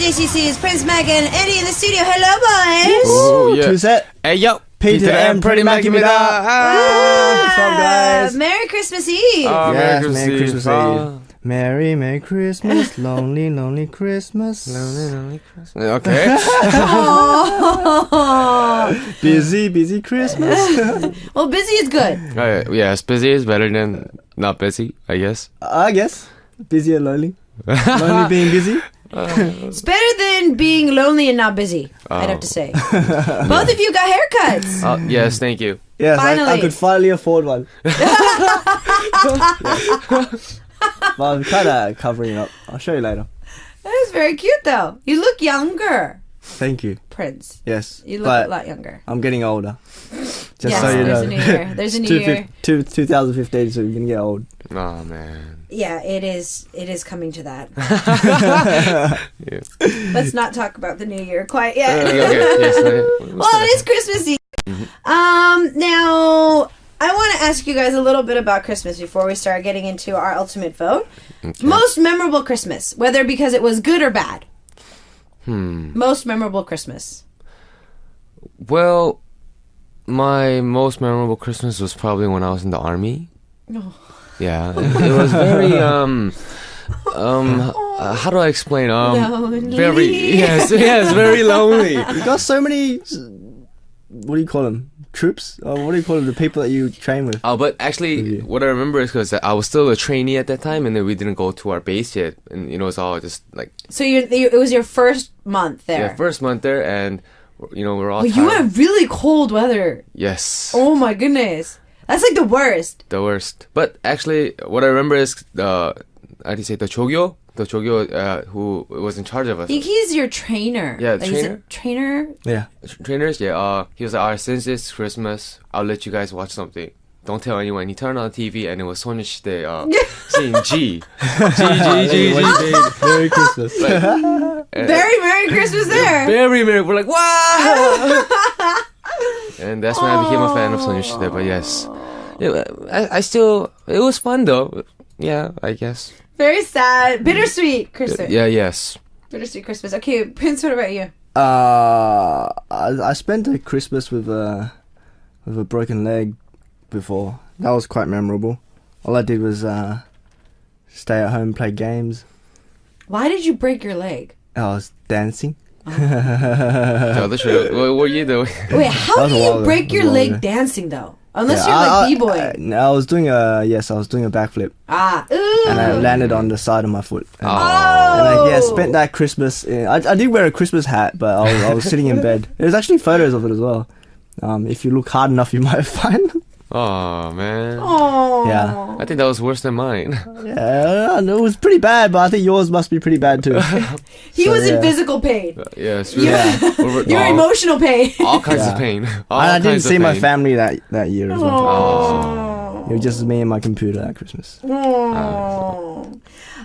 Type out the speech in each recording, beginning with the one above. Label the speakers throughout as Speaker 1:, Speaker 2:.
Speaker 1: JJCC's Prince Meg and Eddie in the studio. Hello, boys.
Speaker 2: Ooh, yeah.
Speaker 3: Set.
Speaker 2: Hey, yo.
Speaker 3: Peter and Pretty Mac입니다. What's up, guys?
Speaker 1: Merry Christmas Eve.
Speaker 3: Yes, Merry Christmas Eve. Merry, Merry Christmas, lonely, lonely Christmas.
Speaker 2: Lonely, lonely Christmas. Okay.
Speaker 3: Busy, busy Christmas.
Speaker 1: Well, busy is good.
Speaker 2: Yes, busy is better than not busy, I guess.
Speaker 3: I guess. Busy and lonely. Lonely being busy.
Speaker 1: It's better than being lonely and not busy, I'd have to say. Both of you got haircuts.
Speaker 2: Yes, thank you.
Speaker 3: Yes, I
Speaker 1: Finally.
Speaker 3: could finally afford one. Well, I'm kind of covering it up. I'll show you later.
Speaker 1: That was very cute, though. You look younger,
Speaker 3: Thank you.
Speaker 1: Prince.
Speaker 3: Yes.
Speaker 1: You look
Speaker 3: but
Speaker 1: a lot younger.
Speaker 3: I'm getting older. Just
Speaker 1: Yes,
Speaker 3: so you
Speaker 1: there's
Speaker 3: know.
Speaker 1: a new year. There's a new year.
Speaker 3: 2015, so you're going to get old.
Speaker 2: Oh, man.
Speaker 1: Yeah, it is coming to that.
Speaker 2: Yeah.
Speaker 1: Let's not talk about the new year quite yet.
Speaker 2: Okay, yes,
Speaker 1: Well, it is Christmas Eve. Now, I want to ask you guys a little bit about Christmas before we start getting into our ultimate vote.
Speaker 2: Okay.
Speaker 1: Most memorable Christmas, whether because it was good or bad. Most memorable Christmas.
Speaker 2: Well, my most memorable Christmas was probably when I was in the army.
Speaker 1: Oh.
Speaker 2: Yeah, it was very how do I explain?
Speaker 1: Lonely.
Speaker 2: Very lonely.
Speaker 3: You got so many, what do you call them? Troops? Or what do you call them? The people that you train with?
Speaker 2: Oh, but actually, what I remember is because I was still a trainee at that time, and then we didn't go to our base yet, and it's all just like
Speaker 1: So it was your first month there.
Speaker 2: yeah, first month there, and we're all.
Speaker 1: Well, you
Speaker 2: tired.
Speaker 1: had really cold weather.
Speaker 2: Yes.
Speaker 1: Oh my goodness. That's like the worst.
Speaker 2: The worst. But actually, what I remember is how do you say the Jogyo who was in charge of us.
Speaker 1: He's your trainer.
Speaker 2: Yeah,
Speaker 1: Like, he's a trainer.
Speaker 3: Yeah.
Speaker 2: Trainers, yeah. He was like, alright, since it's Christmas, I'll let you guys watch something. Don't tell anyone. He turned on the TV and it was 소녀시대 singing G. G.
Speaker 3: Merry Christmas.
Speaker 1: Very Merry Christmas there.
Speaker 2: Very merry. We're like, wow! And that's when I became a fan of 소녀시대. But yes, I still. It was fun though. Yeah, I guess.
Speaker 1: Very sad. Bittersweet Christmas.
Speaker 2: Yeah. Yes.
Speaker 1: Bittersweet Christmas. Okay, Prince, what about you?
Speaker 3: I spent a Christmas with a broken leg before. That was quite memorable. All I did was stay at home, play games.
Speaker 1: Why did you break your leg?
Speaker 3: I was dancing.
Speaker 2: Tell the truth. What were you doing?
Speaker 1: Wait, how
Speaker 3: That was
Speaker 1: do
Speaker 3: a while
Speaker 1: you
Speaker 3: ago.
Speaker 1: break your
Speaker 3: That was a while
Speaker 1: leg
Speaker 3: ago.
Speaker 1: dancing though? Unless
Speaker 3: Yeah,
Speaker 1: you're like b-boying.
Speaker 3: I was doing a backflip,
Speaker 1: Ooh.
Speaker 3: and I landed on the side of my foot. And
Speaker 2: Oh.
Speaker 3: I spent that Christmas. I did wear a Christmas hat, but I was sitting in bed. There's actually photos of it as well. If you look hard enough, you might find them.
Speaker 2: Oh man.
Speaker 1: Oh.
Speaker 3: Yeah.
Speaker 2: I think that was worse than mine.
Speaker 3: Yeah, it was pretty bad, but I think yours must be pretty bad too.
Speaker 1: He
Speaker 3: So,
Speaker 1: was in
Speaker 3: yeah.
Speaker 1: physical pain.
Speaker 2: Yes.
Speaker 3: Yeah.
Speaker 1: You're emotional pain.
Speaker 2: All kinds
Speaker 3: Yeah.
Speaker 2: of pain. All
Speaker 3: And I didn't
Speaker 2: kinds of
Speaker 3: see my
Speaker 2: pain.
Speaker 3: family that year as well.
Speaker 1: Oh.
Speaker 3: It was just me and my computer at Christmas.
Speaker 1: Oh.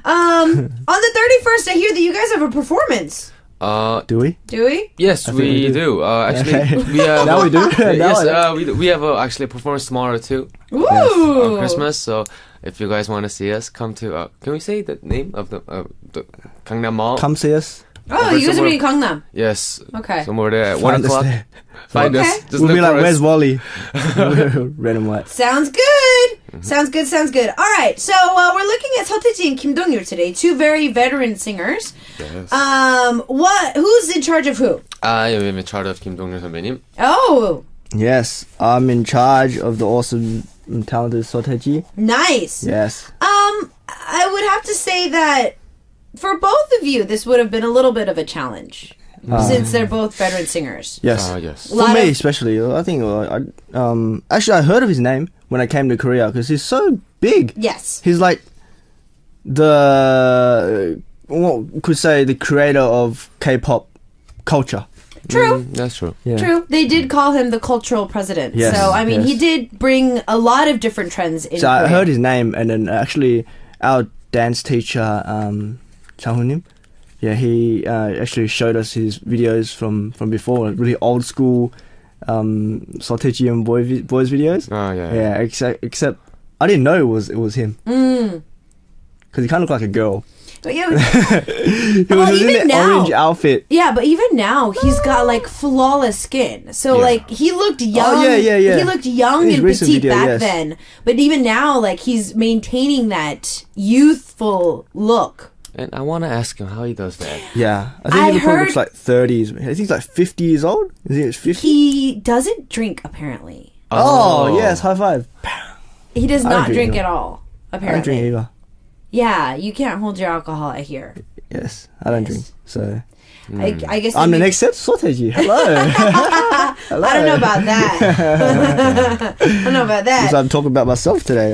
Speaker 1: On the 31st, I hear that you guys have a performance.
Speaker 3: Do we?
Speaker 1: Do we?
Speaker 2: Yes,
Speaker 3: think
Speaker 2: we
Speaker 3: we
Speaker 2: do. Actually,
Speaker 3: Okay.
Speaker 2: we have.
Speaker 3: Now we do? Now
Speaker 2: yes, we have actually a performance tomorrow too
Speaker 1: Ooh.
Speaker 2: on Christmas. So if you guys want to see us, come to. Can we say the name of the Gangnam Mall?
Speaker 3: Come see us.
Speaker 1: Oh, you guys are in Gangnam.
Speaker 2: Yes.
Speaker 1: Okay.
Speaker 2: Somewhere there at
Speaker 3: Find
Speaker 2: 1
Speaker 3: us
Speaker 2: o'clock.
Speaker 3: there.
Speaker 2: Find
Speaker 1: Okay.
Speaker 2: us. Just
Speaker 3: We'll
Speaker 2: look
Speaker 3: be like,
Speaker 2: for
Speaker 3: where's
Speaker 2: us.
Speaker 3: Wally? Red and white.
Speaker 1: Sounds good. Sounds good. All right. So we're looking at Seotaeji and Kim Dong-yu today, two very veteran singers.
Speaker 2: Yes.
Speaker 1: Who's in charge of who?
Speaker 2: I am in charge of Kim Dong-ryul 선배님.
Speaker 1: Oh,
Speaker 3: Yes, I'm in charge of the awesome and talented Seotaeji.
Speaker 1: nice.
Speaker 3: Yes.
Speaker 1: I would have to say that for both of you, this would have been a little bit of a challenge since they're both veteran singers.
Speaker 3: Yes.
Speaker 2: Yes.
Speaker 3: For
Speaker 1: Lot
Speaker 3: me,
Speaker 1: of-
Speaker 3: especially, I think actually I heard of his name when I came to Korea because he's so big.
Speaker 1: Yes.
Speaker 3: He's like the what could say the creator of K-pop culture.
Speaker 1: True.
Speaker 2: That's true.
Speaker 3: Yeah.
Speaker 1: True. They did call him the cultural president.
Speaker 3: Yes,
Speaker 1: So, I mean,
Speaker 3: yes.
Speaker 1: he did bring a lot of different trends in
Speaker 3: So I
Speaker 1: Korea.
Speaker 3: heard his name, and then actually our dance teacher, Chang-Hoon-nim, yeah, he actually showed us his videos from before, really old school Seotaeji and boys videos.
Speaker 2: Oh yeah.
Speaker 3: Yeah, except I didn't know it was him because he kind of looked like a girl.
Speaker 1: But yeah,
Speaker 3: He was in
Speaker 1: even
Speaker 3: an
Speaker 1: now-
Speaker 3: orange outfit.
Speaker 1: yeah, but even now he's got like flawless skin. So
Speaker 2: Yeah.
Speaker 1: like he looked young.
Speaker 3: yeah.
Speaker 1: He looked young
Speaker 3: In his
Speaker 1: and
Speaker 3: recent
Speaker 1: petite
Speaker 3: video,
Speaker 1: back
Speaker 3: yes.
Speaker 1: then. But even now, like he's maintaining that youthful look.
Speaker 2: And I want to ask him how he does that.
Speaker 3: Yeah, I think
Speaker 1: I
Speaker 3: he probably
Speaker 1: heard-
Speaker 3: looks like 30s. I think he's like 50 years old. Is he 50?
Speaker 1: He doesn't drink apparently.
Speaker 3: Oh, yes, high five.
Speaker 1: He does
Speaker 3: I don't
Speaker 1: not
Speaker 3: drink
Speaker 1: drink
Speaker 3: either.
Speaker 1: at all.
Speaker 3: I don't
Speaker 1: Apparently.
Speaker 3: drink either.
Speaker 1: Yeah, you can't hold your alcohol, I hear.
Speaker 3: Yes, I don't drink. So
Speaker 1: I guess
Speaker 3: I'm the
Speaker 1: maybe-
Speaker 3: next set Sautegi. Hello. Hello.
Speaker 1: I don't know about that. I don't know about that.
Speaker 3: So I'm talking about myself today.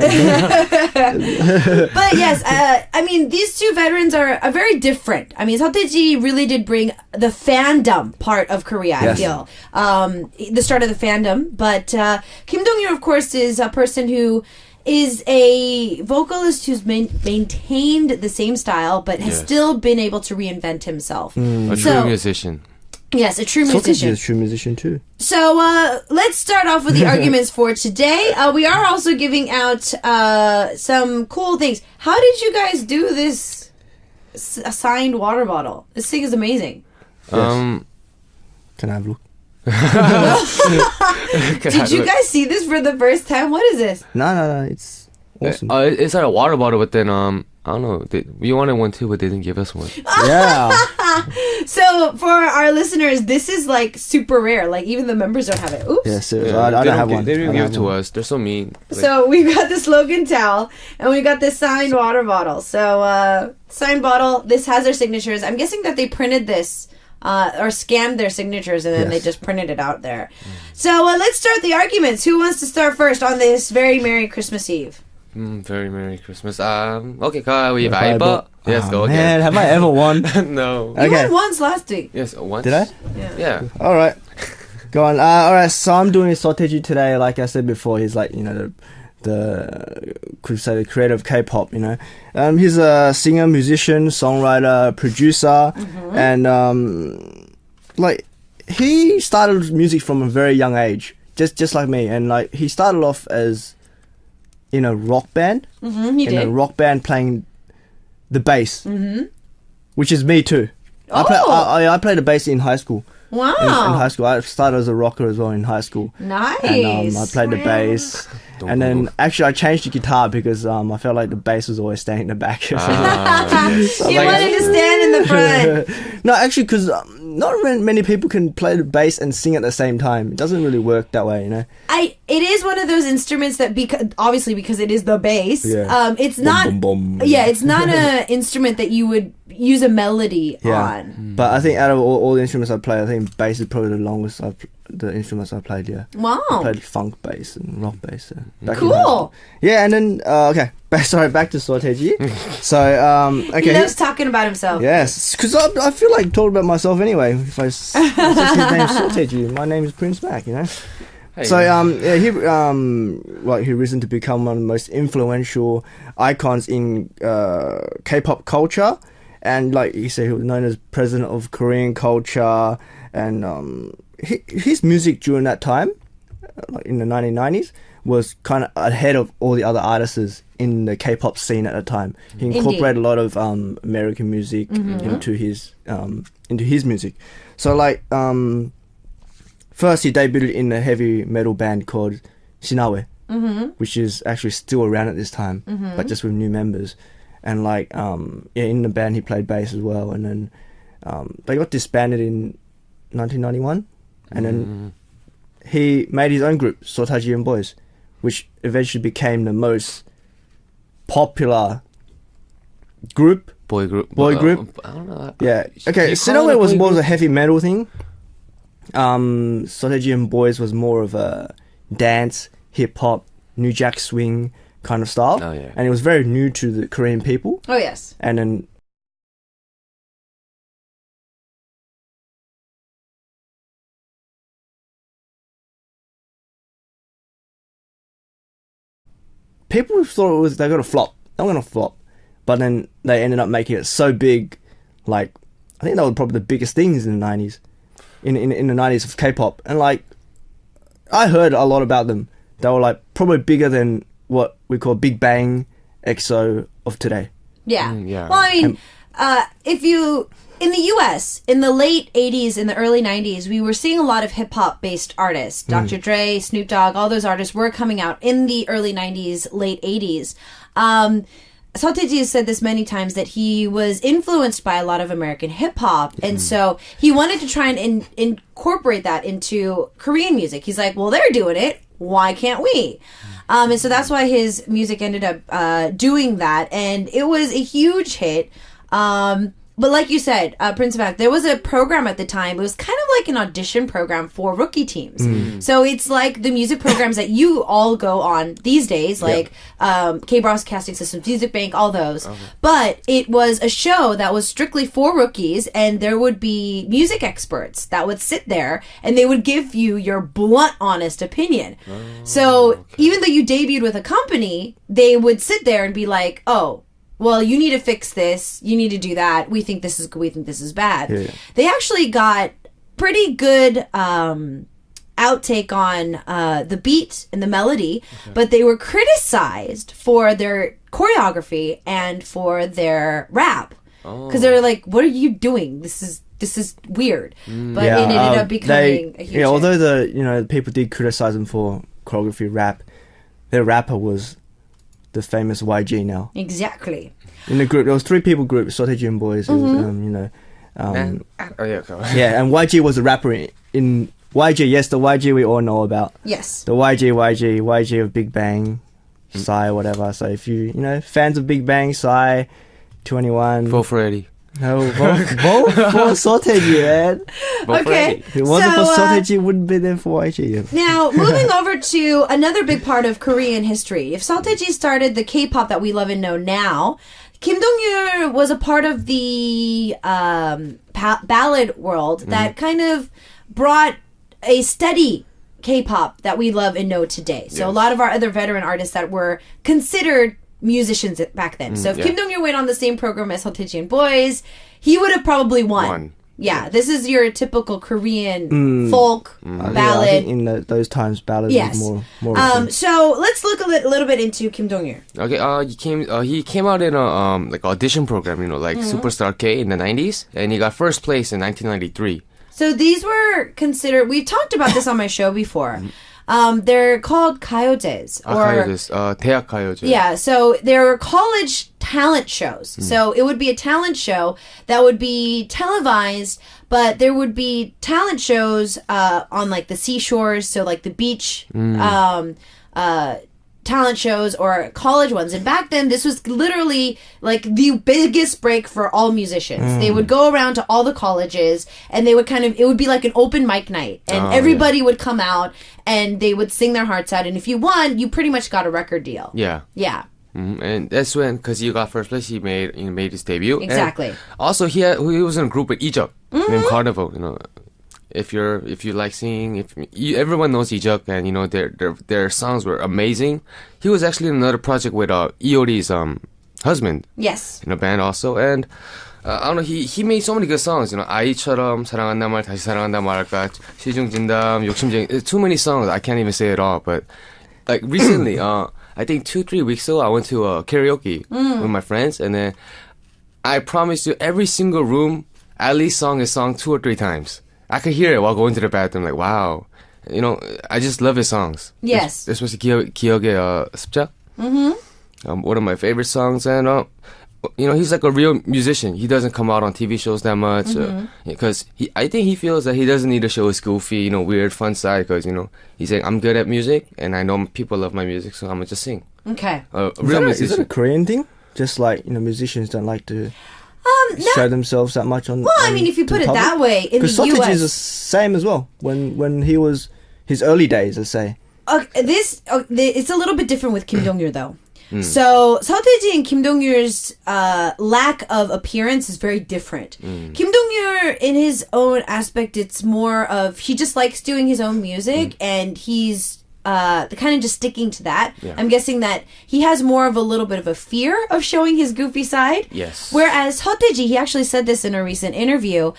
Speaker 1: But yes, I mean, these two veterans are very different. I mean, Seotaeji really did bring the fandom part of Korea, I
Speaker 3: Yes.
Speaker 1: feel. The start of the fandom. But Kim Dong-yu, of course, is a person who is a vocalist who's maintained the same style, but has
Speaker 2: Yes.
Speaker 1: still been able to reinvent himself.
Speaker 2: A true musician.
Speaker 1: Yes, a true
Speaker 3: Sautegi
Speaker 1: musician.
Speaker 3: is a true musician too.
Speaker 1: So let's start off with the arguments for today. We are also giving out some cool things. How did you guys do this signed water bottle? This thing is amazing.
Speaker 2: Um,
Speaker 3: Can I have a look?
Speaker 1: Did you guys see this for the first time? What is this?
Speaker 3: No, it's awesome.
Speaker 2: It's like a water bottle, but then I don't know. We wanted one too, but they didn't give us one.
Speaker 3: Yeah.
Speaker 1: So for our listeners, this is like super rare. Like even the members don't have it. Oops.
Speaker 3: Yeah, seriously.
Speaker 2: Yeah,
Speaker 3: I
Speaker 2: they
Speaker 3: don't have one.
Speaker 2: They
Speaker 3: I
Speaker 2: didn't
Speaker 3: don't
Speaker 2: give
Speaker 3: have
Speaker 2: it to
Speaker 3: one.
Speaker 2: us. They're so mean.
Speaker 1: So we've got the slogan towel and we've got this signed water bottle. So signed bottle. This has their signatures. I'm guessing that they printed this or scanned their signatures and then they
Speaker 3: Yes.
Speaker 1: just printed it out there. So let's start the arguments. Who wants to start first on this very Merry Christmas Eve?
Speaker 2: Very Merry Christmas. Okay, 가위바위보. Yes, go
Speaker 3: Man,
Speaker 2: again.
Speaker 3: have I ever won?
Speaker 2: No.
Speaker 1: You
Speaker 3: Okay.
Speaker 1: won once last week.
Speaker 2: Yes, once.
Speaker 3: Did I?
Speaker 2: Yeah.
Speaker 3: All right. Go on. All right. So I'm doing Sautegi today. Like I said before, he's like, you know, the could say the creator of K-pop. You know, he's a singer, musician, songwriter, producer, and like he started music from a very young age, just like me. And like he started off as in a rock band,
Speaker 1: He
Speaker 3: in
Speaker 1: did.
Speaker 3: a rock band playing the bass, which is me too. I played the bass in high school.
Speaker 1: Wow.
Speaker 3: In high school, I started as a rocker as well in high school.
Speaker 1: Nice.
Speaker 3: And I played the bass, and then actually I changed the guitar because I felt like the bass was always staying in the back.
Speaker 2: Yes.
Speaker 3: So,
Speaker 1: You
Speaker 3: like-
Speaker 1: wanted to stand in the front.
Speaker 3: No, actually, because not many people can play the bass and sing at the same time. It doesn't really work that way, you know.
Speaker 1: It is one of those instruments that obviously because it is the bass.
Speaker 3: Yeah.
Speaker 1: It's not.
Speaker 3: Boom, boom, boom.
Speaker 1: Yeah, it's not an instrument that you would use a melody
Speaker 3: Yeah.
Speaker 1: on.
Speaker 3: But I think out of all the instruments I play, I think bass is probably the longest the instruments I played. Yeah.
Speaker 1: Wow.
Speaker 3: I played funk bass and rock bass. Back in
Speaker 1: Cool.
Speaker 3: high school. Yeah, and then okay, back to Sautegi. So okay.
Speaker 1: He loves talking about himself.
Speaker 3: Yes, because I feel like talking about myself anyway. If I says his name's Sautegi, my name is Prince Mac, you know.
Speaker 2: Hey,
Speaker 3: So yeah, he risen to become one of the most influential icons in K-pop culture, and like you say, he was known as president of Korean culture, and his music during that time, like in the 1990s, was kind of ahead of all the other artists in the K-pop scene at the time. He incorporated a lot of American music into his music. So like first he debuted in a heavy metal band called Shinawe, which is actually still around at this time, but just with new members. And like in the band he played bass as well. And then they got disbanded in 1991, and then he made his own group, Seotaeji and Boys, which eventually became the most popular group.
Speaker 2: boy group.
Speaker 3: Boy group?
Speaker 2: I don't know.
Speaker 3: Yeah. Okay.
Speaker 2: You call it a
Speaker 3: Shinawe was
Speaker 2: boy
Speaker 3: more of
Speaker 2: group?
Speaker 3: a heavy metal thing. Seotaeji and Boys was more of a dance, hip hop, New Jack Swing kind of style.
Speaker 2: Oh, yeah.
Speaker 3: And it was very new to the Korean people.
Speaker 1: Oh yes.
Speaker 3: And then people thought they're gonna flop. They're gonna flop. But then they ended up making it so big, like I think they were probably the biggest things in the 90s. In the 90s of K-pop. And like I heard a lot about them. They were like probably bigger than what we call Big Bang EXO of today.
Speaker 1: Yeah.
Speaker 2: Yeah.
Speaker 1: Well, I mean, if you in the U.S. in the late '80s and the early '90s, we were seeing a lot of hip hop based artists. Dr. Dre, Snoop Dogg, all those artists were coming out in the early '90s, late '80s. Seotaeji has said this many times that he was influenced by a lot of American hip hop, and so he wanted to try and incorporate that into Korean music. He's like, well, they're doing it. Why can't we? And so that's why his music ended up doing that, and it was a huge hit. But like you said, Prince of Act, there was a program at the time. It was kind of like an audition program for rookie teams. So it's like the music programs that you all go on these days, like K-Broadcasting Systems, Music Bank, all those. Okay. But it was a show that was strictly for rookies, and there would be music experts that would sit there, and they would give you your blunt, honest opinion. So even though you debuted with a company, they would sit there and be like, oh, well, you need to fix this. You need to do that. We think this is good. We think this is bad. Yeah. They actually got pretty good outtake on the beat and the melody, but they were criticized for their choreography and for their rap because they were like, "What are you doing? This is weird." But it ended up becoming a huge hit.
Speaker 3: Although the people did criticize them for choreography, rap, their rapper was the famous YG now.
Speaker 1: Exactly.
Speaker 3: In the group, there was 3 people group, Seotaeji and Boys. It was, and YG was a rapper in YG. Yes, the YG we all know about.
Speaker 1: Yes.
Speaker 3: The YG of Big Bang, Psy, whatever. So if you fans of Big Bang, Psy, 21.
Speaker 2: Vote for Eddy.
Speaker 3: No, vote for Seotaeji, man.
Speaker 1: Okay.
Speaker 3: If it wasn't for Seotaeji, it wouldn't be there for YG.
Speaker 1: Now, moving over to another big part of Korean history. If Seotaeji started the K-pop that we love and know now, Kim Dong-yul was a part of the ballad world that kind of brought a steady K-pop that we love and know today. So a lot of our other veteran artists that were considered musicians back then. So if Kim Dong-yul went on the same program as Seotaeji and Boys, he would have probably won. Yeah, this is your typical Korean folk ballad.
Speaker 3: Yeah, I think in those times, ballads was more.
Speaker 1: So let's look a little bit into Kim Dong-yul.
Speaker 2: Okay, he came out in a like audition program, like Superstar K in the 90s, and he got first place in 1993.
Speaker 1: So these were considered. We've talked about this on my show before. They're called 가요제s.
Speaker 2: 대학 가요제.
Speaker 1: Yeah, so they're college talent shows. So it would be a talent show that would be televised, but there would be talent shows on like the seashores, so like the beach talent shows or college ones. And back then, this was literally like the biggest break for all musicians. They would go around to all the colleges and they would it would be like an open mic night. And everybody would come out and they would sing their hearts out. And if you won, you pretty much got a record deal.
Speaker 2: Yeah.
Speaker 1: Yeah.
Speaker 2: And that's when, because he got first place, he made his debut.
Speaker 1: Exactly.
Speaker 2: And also, he was in a group with Ijeok named Carnival. If you like singing, everyone knows Ijeok, and their songs were amazing. He was actually in another project with Iori's husband.
Speaker 1: Yes.
Speaker 2: In a band also, and I don't know. He made so many good songs. 아이처럼 사랑한다 말 다시 사랑한다 말할까 시중진담 욕심쟁이. Too many songs. I can't even say it all. But like recently, I think 2-3 weeks ago, I went to karaoke with my friends, and then I promise you, every single room, at least song his song 2 or 3 times. I could hear it while going to the bathroom, like, wow. I just love his songs.
Speaker 1: Yes.
Speaker 2: Especially 기억의 습작. One of my favorite songs. And, he's like a real musician. He doesn't come out on TV shows that much. Because I think he feels that he doesn't need to show his goofy, weird, fun side. Because, he's like, I'm good at music, and I know people love my music, so I'm going to just sing.
Speaker 1: Okay.
Speaker 2: Real musician.
Speaker 3: Is it a Korean thing? Just like, musicians don't like to show themselves that much on.
Speaker 1: Well, I mean, if you put it that way, in the US,
Speaker 3: because Seotaeji is the same as well. When he was his early days, let's say.
Speaker 1: It's a little bit different with Kim Dong-yul though. So Seotaeji and Kim Dong-yul's lack of appearance is very different. Kim Dong-yul, in his own aspect, it's more of he just likes doing his own music, and he's kind of just sticking to that. Yeah. I'm guessing that he has more of a little bit of a fear of showing his goofy side.
Speaker 2: Yes.
Speaker 1: Whereas Seotaeji, he actually said this in a recent interview,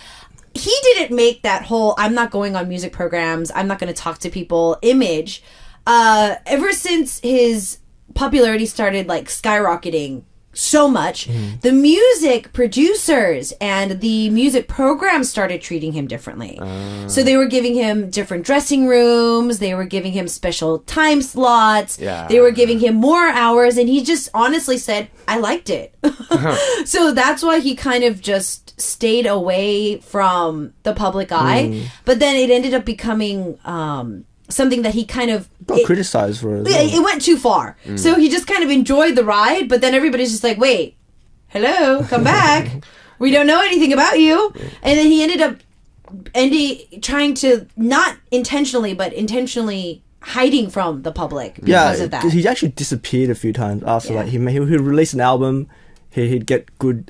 Speaker 1: he didn't make that whole I'm not going on music programs, I'm not going to talk to people image. Ever since his popularity started like skyrocketing so much, the music producers and the music programs started treating him differently. So they were giving him different dressing rooms, they were giving him special time slots, they were giving him more hours, and he just honestly said, I liked it. So that's why he kind of just stayed away from the public eye. But then it ended up becoming something that he kind of
Speaker 3: criticized for it.
Speaker 1: It went too far. So he just kind of enjoyed the ride, but then everybody's just like, wait, hello, come back. We don't know anything about you. And then he ended up trying to, not intentionally, but intentionally hiding from the public because of that.
Speaker 3: He actually disappeared a few times after that. He released an album. He'd get good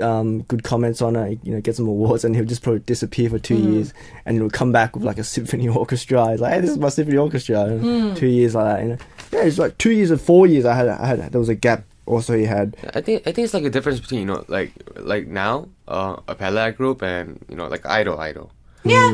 Speaker 3: comments on it, get some awards, and he'll just probably disappear for 2 years, and he'll come back with like a symphony orchestra. He's like, hey, this is my symphony orchestra. 2 years like that. Yeah, it's like 2 years or 4 years. There was a gap. Also, he had.
Speaker 2: I think it's like a difference between like now a ballad group and like idol.
Speaker 1: Yeah.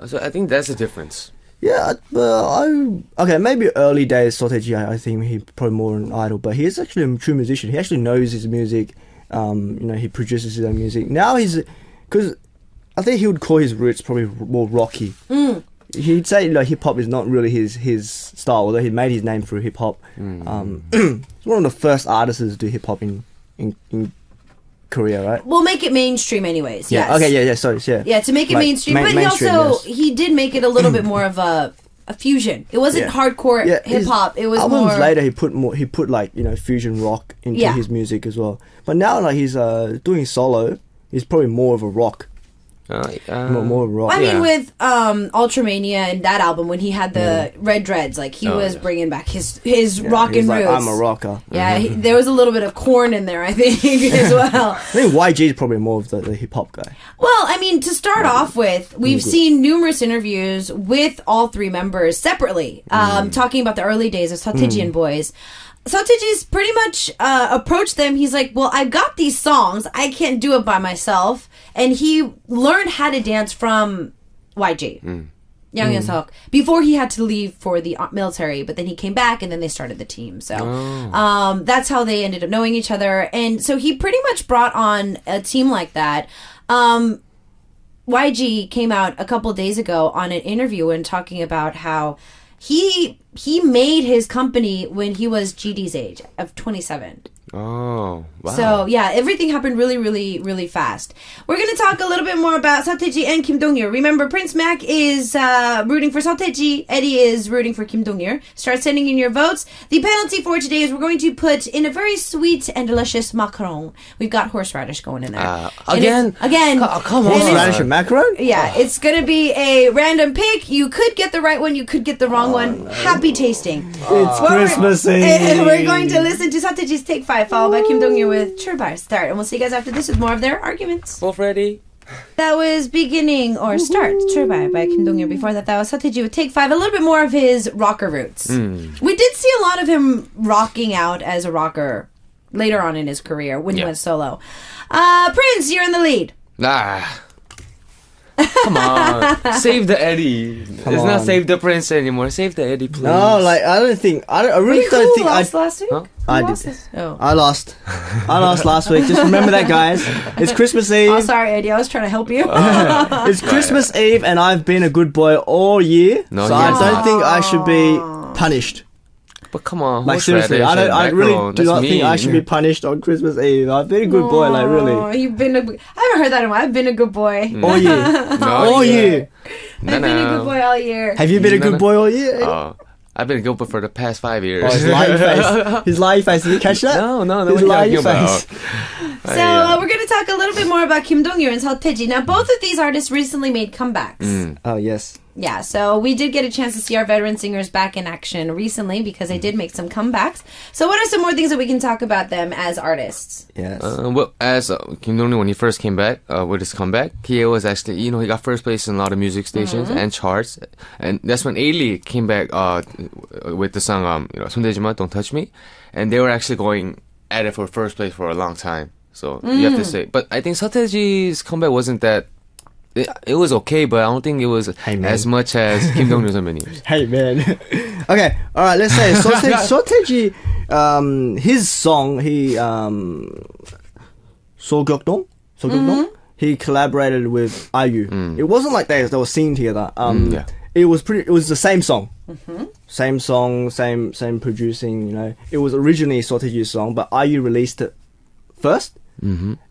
Speaker 2: So I think that's the difference.
Speaker 3: Yeah, okay, maybe early days Sotaeji, I think he probably more an idol, but he is actually a true musician. He actually knows his music. He produces his own music. Now because I think he would call his roots probably more rocky. He'd say hip hop is not really his style, although he made his name through hip hop. He's one of the first artists to do hip hop in Korea, right?
Speaker 1: We'll make it mainstream anyways.
Speaker 3: Yeah.
Speaker 1: Yes.
Speaker 3: Okay. Yeah. Sorry. Yeah.
Speaker 1: Yeah, to make it mainstream, but he did make it a little bit more of a fusion. It wasn't hardcore hip hop. It was
Speaker 3: albums
Speaker 1: more
Speaker 3: later. He put like fusion rock into his music as well. But now like he's doing solo. He's probably more of a rock. More of a rock.
Speaker 1: I mean, with Ultramania and that album, when he had the red dreads, like he was bringing back his rockin'
Speaker 3: like,
Speaker 1: roots.
Speaker 3: I'm a rocker.
Speaker 1: Yeah, there was a little bit of corn in there, I think, as well.
Speaker 3: I think YG is probably more of the hip hop guy.
Speaker 1: Well, I mean, to start off with, we've seen numerous interviews with all three members separately, talking about the early days of Sotaeji and Boys. Sotaeji's pretty much approached them. He's like, well, I've got these songs. I can't do it by myself. And he learned how to dance from YG, Yang Hyun-seok, before he had to leave for the military. But then he came back, and then they started the team. So that's how they ended up knowing each other. And so he pretty much brought on a team like that. YG came out a couple days ago on an interview and talking about how he made his company when he was GD's age of 27.
Speaker 2: Oh, wow.
Speaker 1: So, yeah, everything happened really, really, really fast. We're going to talk a little bit more about Sotaeji and Kim Dong-yeol. Remember, Prince Mac is rooting for Sotaeji. Eddie is rooting for Kim Dong-yeol. Start sending in your votes. The penalty for today is we're going to put in a very sweet and delicious macaron. We've got horseradish going in there.
Speaker 2: Again?
Speaker 1: Come on.
Speaker 3: Horseradish and macaron?
Speaker 1: Yeah, it's going to be a random pick. You could get the right one. You could get the wrong one. Happy tasting.
Speaker 3: It's Christmas Eve.
Speaker 1: We're going to listen to Sotaeji's Take 5, followed by Kim Dong-yeol with Churbar Start. And we'll see you guys after this with more of their arguments.
Speaker 2: Both ready?
Speaker 1: That was beginning or start Churbar by Kim Dong-yeol. Before that was Sotaeji with Take 5, a little bit more of his rocker roots. We did see a lot of him rocking out as a rocker later on in his career when he went solo. Prince, you're in the lead.
Speaker 2: Come on. Save the Eddy. Not save the Prince anymore. Save the Eddy, please.
Speaker 3: No, like I really don't think
Speaker 1: lost last week?
Speaker 2: Huh?
Speaker 3: I did. I lost last week. Just remember that, guys. It's Christmas Eve.
Speaker 1: Oh, sorry, Eddie. I was trying to help you.
Speaker 3: It's Christmas Eve, and I've been a good boy all year. So I don't think I should be punished.
Speaker 2: But come on,
Speaker 3: like seriously, I really do not think I should be punished on Christmas Eve. I've been a good boy, like really.
Speaker 1: I haven't heard that in a while. I've been a good boy.
Speaker 3: All year. All year.
Speaker 1: I've been a good boy all year.
Speaker 3: Have you been a good boy all year?
Speaker 2: I've been a good boy for the past 5 years.
Speaker 3: His lying face. His lying face. Did you catch that?
Speaker 2: No.
Speaker 3: His lying face.
Speaker 1: So we're going to talk a little bit more about Kim Dong-yeol and Sotaeji. Now, both of these artists recently made comebacks.
Speaker 3: Oh, yes.
Speaker 1: Yeah, so we did get a chance to see our veteran singers back in action recently because they did make some comebacks. So what are some more things that we can talk about them as artists?
Speaker 3: Yes.
Speaker 2: Well, as Kim Dong-yeol, when he first came back with his comeback, he was actually, he got first place in a lot of music stations and charts. And that's when Eddy came back with the song, 손대지마, Don't Touch Me. And they were actually going at it for first place for a long time. So you have to say. But I think Sotaeji's comeback wasn't that. It was okay, but I don't think it was as much as Kim Dong-yeol's many years.
Speaker 3: Hey man. Okay, alright, let's say Sotaeji his song, 소격동? He collaborated with IU. It wasn't like they were singing together. It was the same song. Same song, same producing, you know. It was originally Sotaeji's song, but IU released it first.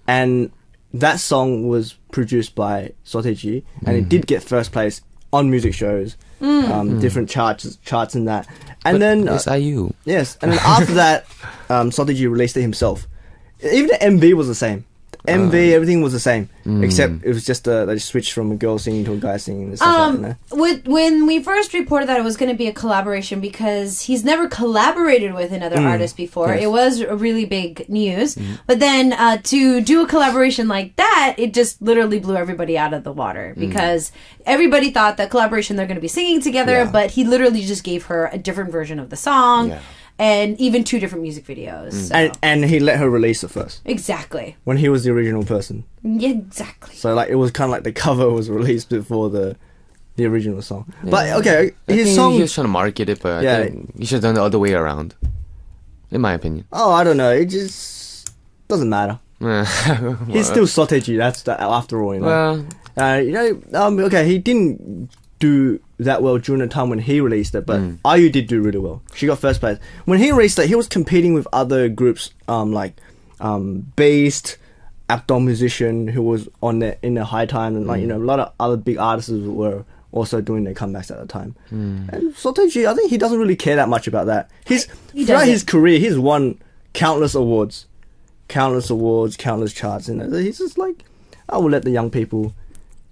Speaker 3: And that song was produced by Sotaeji, and it did get first place on music shows, different charts and that. And then
Speaker 2: it's IU.
Speaker 3: Yes, and then after that, Sotaeji released it himself. Even the MV was the same. Everything was the same, except it was just they switched from a girl singing to a guy singing. And stuff like that,
Speaker 1: when we first reported that it was going to be a collaboration, because he's never collaborated with another artist before, it was a really big news. But then to do a collaboration like that, it just literally blew everybody out of the water, because everybody thought that collaboration they're going to be singing together, but he literally just gave her a different version of the song. Yeah. And even 2 different music videos. So.
Speaker 3: And he let her release it first.
Speaker 1: Exactly.
Speaker 3: When he was the original person.
Speaker 1: Yeah, exactly.
Speaker 3: So like it was kind of like the cover was released before the original song. Yeah. But okay, his song...
Speaker 2: He was trying to market it, but I think he should have done the other way around. In my opinion.
Speaker 3: Oh, I don't know. It just doesn't matter. He's still Sotaeji, after all, you know. Well... okay, he didn't do that well during the time when he released it, but IU did do really well. She got first place. When he released it, he was competing with other groups like Beast, Acton Musician, who was on there in the high time, and a lot of other big artists were also doing their comebacks at the time. And Sotaeji, I think he doesn't really care that much about that. Throughout his career, he's won countless awards, countless charts, and he's just like, I will let the young people.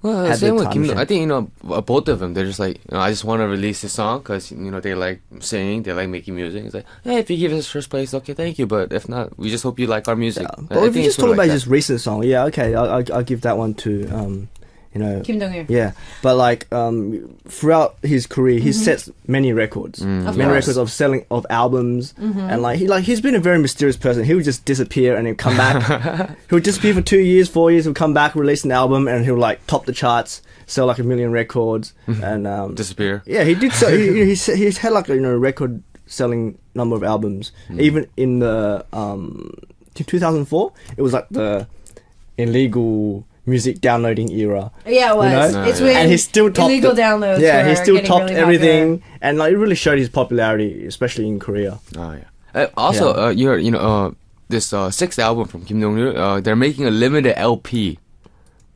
Speaker 2: Well, same with Kim. I think both of them. They're just like, I just want to release this song because they like singing, they like making music. It's like, hey, if you give us first place, okay, thank you. But if not, we just hope you like our music.
Speaker 3: Yeah. But if you just talk about just recent song, yeah, okay, I'll give that one to
Speaker 1: Kim Dong-il.
Speaker 3: Yeah, but like throughout his career, he's set many records, records of selling of albums, and he's been a very mysterious person. He would just disappear and then come back. He would disappear for 2 years, 4 years. He'll come back, release an album, and he'll like top the charts, sell like 1 million records, and
Speaker 2: disappear.
Speaker 3: Yeah, he did. So he's had like record selling number of albums. Even in the 2004, it was like the illegal music downloading era.
Speaker 1: Yeah, it was. It's when
Speaker 3: and he still topped
Speaker 1: illegal downloads.
Speaker 3: Yeah, he still topped
Speaker 1: really
Speaker 3: everything, and like it really showed his popularity, especially in Korea.
Speaker 2: Oh yeah. Also, this 6th album from Kim Dong-il, they're making a limited LP.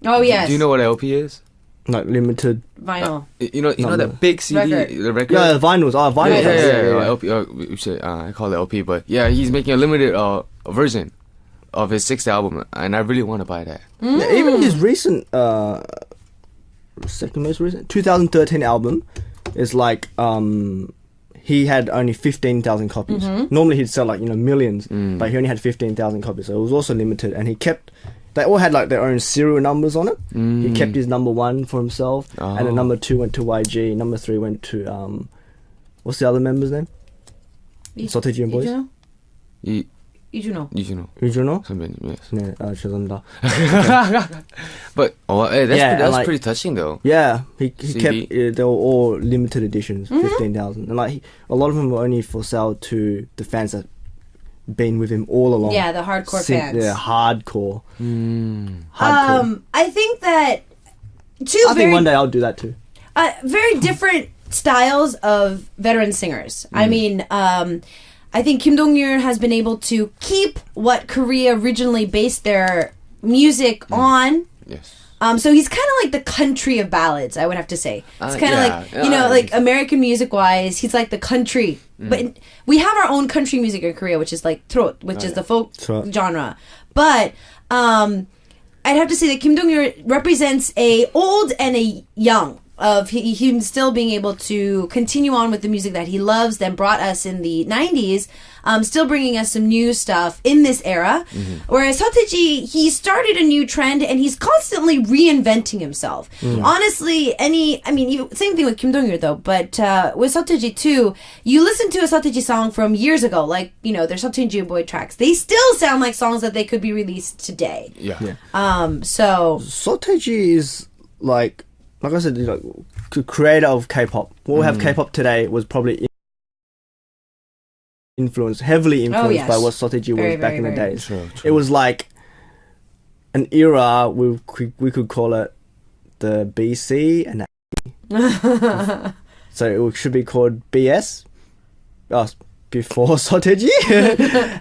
Speaker 1: Oh yes.
Speaker 2: Do you know what LP is?
Speaker 3: Like limited
Speaker 1: vinyl.
Speaker 2: That big CD, the record.
Speaker 3: Yeah, vinyls. Vinyls.
Speaker 2: Yeah. LP. I call it LP, but yeah, he's making a limited version of his 6th album, and I really want to buy that.
Speaker 3: Yeah, even his recent, second most recent, 2013 album is like, he had only 15,000 copies. Normally he'd sell like, millions, but he only had 15,000 copies, so it was also limited, and they all had like their own serial numbers on it. He kept his number 1 for himself, and the number 2 went to YG, number 3 went to, what's the other member's name? Sotaeji and Boys? 이준호?
Speaker 2: 선배님, yes.
Speaker 3: 네, 죄송합니다.
Speaker 2: But that's pretty touching though.
Speaker 3: Yeah, he kept. They were all limited editions, 15,000, and a lot of them were only for sale to the fans that been with him all along.
Speaker 1: Yeah, the hardcore fans.
Speaker 3: Yeah, hardcore.
Speaker 1: I think that
Speaker 3: I think one day I'll do that too.
Speaker 1: Very different styles of veteran singers. I mean, I think Kim Dong-il has been able to keep what Korea originally based their music on.
Speaker 2: Yes.
Speaker 1: So he's kind of like the country of ballads, I would have to say. It's kind of like American music-wise, he's like the country. But we have our own country music in Korea, which is like trot, which is the folk genre. But I'd have to say that Kim Dong-il represents a old and a young. Of him still being able to continue on with the music that he loves, then brought us in the 90s, still bringing us some new stuff in this era. Whereas Sotaeji, he started a new trend and he's constantly reinventing himself. Honestly, same thing with Kim Dong-il though, but with Sotaeji too, you listen to a Sotaeji song from years ago, like, their Sotaeji Boy tracks, they still sound like songs that they could be released today.
Speaker 2: Yeah.
Speaker 1: So
Speaker 3: Sotaeji is like I said, creator of K-pop. What we have K-pop today was probably heavily influenced
Speaker 1: yes.
Speaker 3: by what Soteji was
Speaker 1: Very,
Speaker 3: back
Speaker 1: very,
Speaker 3: in the
Speaker 1: very.
Speaker 3: days.
Speaker 2: True.
Speaker 3: It was like an era we could call it the BC and so it should be called BS before Soteji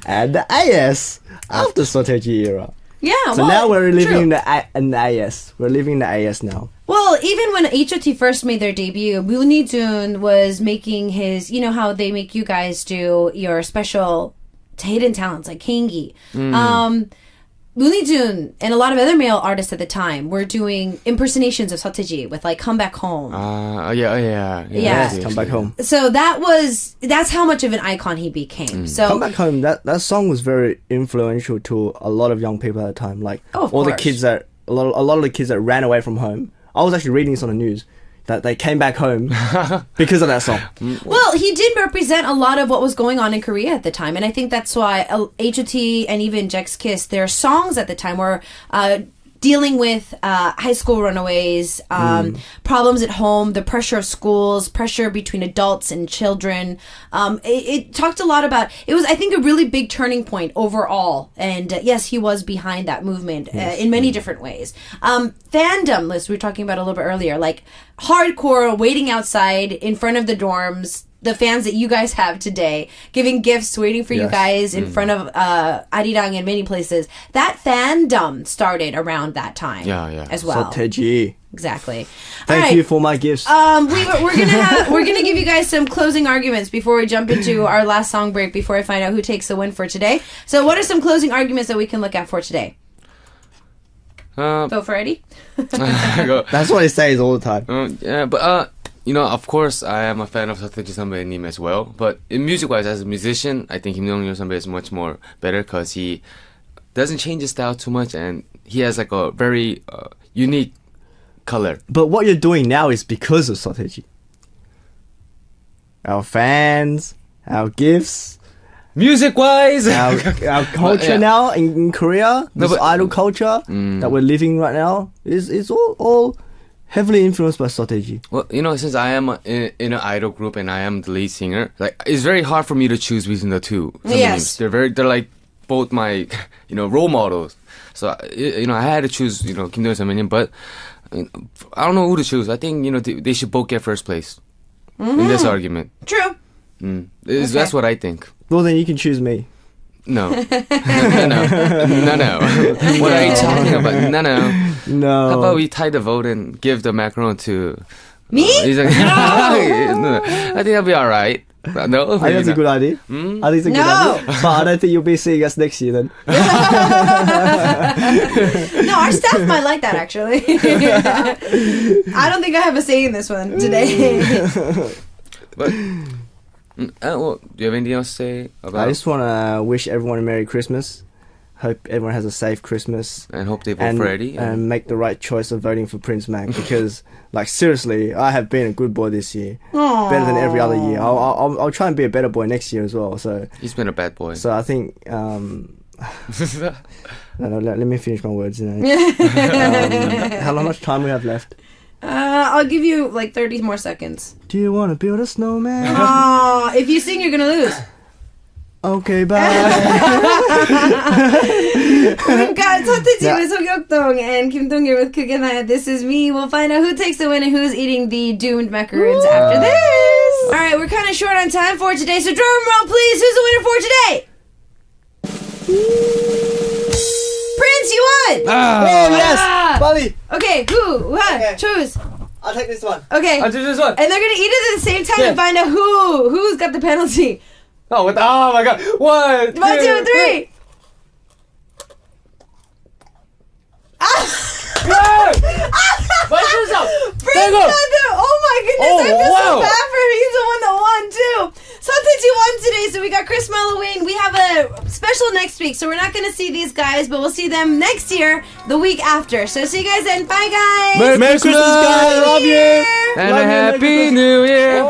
Speaker 3: and the AS after Soteji era.
Speaker 1: Yeah,
Speaker 3: So
Speaker 1: well,
Speaker 3: now we're living
Speaker 1: true.
Speaker 3: in the AS. We're living in the AS now.
Speaker 1: Well, even when HOT first made their debut, Mooney Jun was making his, you know how they make you guys do your special hidden talents like Kengi. Mooney Jun and a lot of other male artists at the time were doing impersonations of Soteji with like Come Back Home.
Speaker 2: Yeah.
Speaker 3: Yes, Come Back Home.
Speaker 1: So that's how much of an icon he became. So
Speaker 3: Come Back Home, that song was very influential to a lot of young people at the time. Like
Speaker 1: of
Speaker 3: all the
Speaker 1: course.
Speaker 3: kids that a lot of the kids that ran away from home. I was actually reading this on the news that they came back home because of that song.
Speaker 1: Well, he did represent a lot of what was going on in Korea at the time, and I think that's why HOT and even JJCC, their songs at the time were dealing with high school runaways, problems at home, the pressure of schools, pressure between adults and children. It talked a lot about, it was, I think, a really big turning point overall. And yes, he was behind that movement in many different ways. Fandom list we were talking about a little bit earlier, like hardcore waiting outside in front of the dorms, the fans that you guys have today, giving gifts, waiting for you
Speaker 3: Yes.
Speaker 1: guys in front of Arirang in many places. That fandom started around that time
Speaker 2: Yeah.
Speaker 1: as well.
Speaker 3: Soteji.
Speaker 1: Exactly.
Speaker 3: Thank
Speaker 1: All right.
Speaker 3: you for my gifts.
Speaker 1: We're gonna give you guys some closing arguments before we jump into our last song break before I find out who takes the win for today. So what are some closing arguments that we can look at for today? Vote for Eddie?
Speaker 2: Go.
Speaker 3: That's what he says all the time.
Speaker 2: Yeah, but you know, of course, I am a fan of Soteji 선배님 as well. But in music-wise, as a musician, I think Kim Dong-ryul 선배 is much more better because he doesn't change his style too much, and he has like a very unique color.
Speaker 3: But what you're doing now is because of Soteji. Our fans, our gifts,
Speaker 2: Music-wise,
Speaker 3: our culture
Speaker 2: yeah.
Speaker 3: now in Korea,
Speaker 2: No,
Speaker 3: this
Speaker 2: but-
Speaker 3: idol culture that we're living right now is all heavily influenced by Soteji.
Speaker 2: well, you know, since I am in an idol group and I am the lead singer, like it's very hard for me to choose between the two.
Speaker 1: Yes.
Speaker 2: they're like both my role models. So I had to choose Kim Dong-ryul 선배님, but I don't know who to choose. I think they should both get first place in this argument.
Speaker 1: True.
Speaker 2: That's what I think.
Speaker 3: Well, then you can choose me.
Speaker 2: No. No. What are you talking about? No.
Speaker 3: No.
Speaker 2: How about we tie the vote and give the macaron to
Speaker 1: Me?
Speaker 2: he's like, no. I think that'll be alright. No,
Speaker 3: I think that's a good idea. I think it's a good
Speaker 1: No.
Speaker 3: idea. But I don't think you'll be seeing us next year then.
Speaker 1: No, our staff might like that actually. I don't think I have a say in this one today.
Speaker 2: But well, do you have anything else to say about?
Speaker 3: I just want to wish everyone a Merry Christmas. Hope everyone has a safe Christmas.
Speaker 2: And hope they vote for Eddie.
Speaker 3: And make the right choice of voting for Prince Mac because, like, seriously, I have been a good boy this year, better than every other year. I'll try and be a better boy next year as well. So
Speaker 2: He's been a bad boy.
Speaker 3: I think no, let me finish my words. How much time we have left?
Speaker 1: I'll give you like 30 more seconds.
Speaker 3: Do you want to build a snowman?
Speaker 1: Aw, if you sing, you're gonna lose.
Speaker 3: Okay, bye.
Speaker 1: We've got Soteji with Sogyokdong and Kim Dong-ryul with Kugenaya. This is me. We'll find out who takes the win and who's eating the doomed macaroons after this. All right, we're kind of short on time for today, so drum roll, please. Who's the winner for today? Prince, you won.
Speaker 3: Oh yes, buddy.
Speaker 1: Okay, who? What?
Speaker 3: Okay.
Speaker 1: Choose.
Speaker 3: I'll take this one.
Speaker 1: Okay.
Speaker 2: I'll do this one.
Speaker 1: And they're gonna eat it at the same time
Speaker 2: Yeah.
Speaker 1: and find out who's got the penalty.
Speaker 2: Oh my God! 1, 2,
Speaker 1: 1, 2, 3. Prince got the. Oh my goodness!
Speaker 2: Oh,
Speaker 1: I feel
Speaker 2: wow.
Speaker 1: so bad for him. He's the one that won too. Soteji won today, so we got Chris Halloween. We have a special next week, so we're not going to see these guys, but we'll see them next year, the week after. So see you guys then. Bye, guys.
Speaker 2: Merry
Speaker 3: Merry Christmas, guys. I love you.
Speaker 2: And
Speaker 3: Love
Speaker 2: a
Speaker 3: you, Merry
Speaker 2: Happy
Speaker 3: Christmas.
Speaker 2: New Year.